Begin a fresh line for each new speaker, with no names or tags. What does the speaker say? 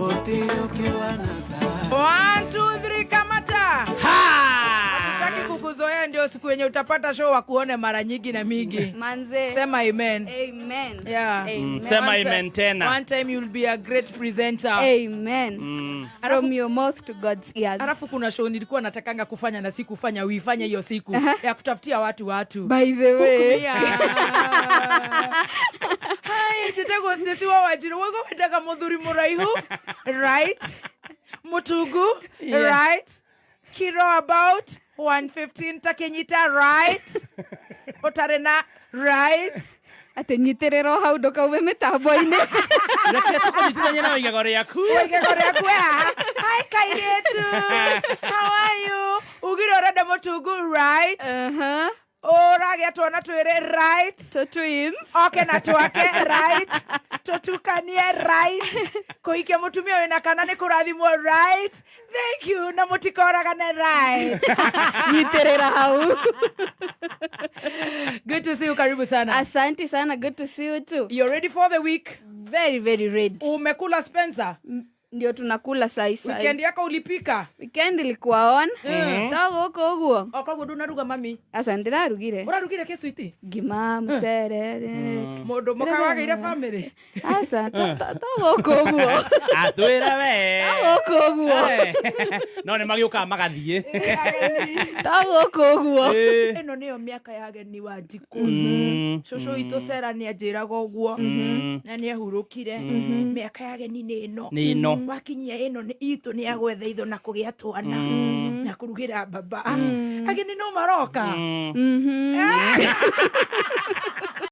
One, two, three, kamata. Hatutaki kukuzoea ndio siku yenye utapata show wa kuone mara nyingi na mingi.
Manze.
Sema amen.
Amen.
Yeah.
Amen.
Sema amen tena.
One time you'll be a great presenter.
Amen. From your mouth to God's ears.
Alafu kuna show nilikuwa natakanga kufanya na sikufanya, uifanye hiyo siku ya kutafutia watu.
By the way.
Hai, chitego stesi wa wajiro wego wetaka mudhuri muraihu. Right? Mutugu.
Yeah.
Right? Kiro about 115 takenyita. Right? Otarena. Right?
Ate nyiterero hau ndoka ume mitambo-ini.
Reke tukonyitithania na oigego riaku.
Oigego riaku ya. Hi kairetu. How are you? Ugire orenda mutugu. Right? Oragia tuona twere. Right?
To twins.
Okay na twake. Right? Totukanie. Right? Koike mutumia wena kana ni kurathimwo. Right? Thank you. Na mutikoragane. Right?
Nyiterera hau.
Good to see you. Karibu sana.
Asante sana. Good to see you too.
You're ready for the week?
Very, very ready.
Umekula Spencer?
Ndio tunakula sai.
Weekend yako ulipika?
Weekend ilikuwa on. Togo uko uguo.
Okaguo ndunaruga mami.
Asante ndarugire.
Urarugire ke sweet?
Gima musere.
Mundu mukagagira family.
Asante. Togo uko uguo.
Atwira we.
Togo uko uguo.
No ne magiuka magathie.
Togo uko uguo.
Eno niyo miaka ya ageni wa Njiku. Shosho itu Sera ni ajiraga uguo. Na ni ahurukire. Miaka ya ageni ni ino.
Ni ino.
Wakinyia ino ni itu ni agwetha itho na kugia twana. Na kurugira baba. Ageni no maroka.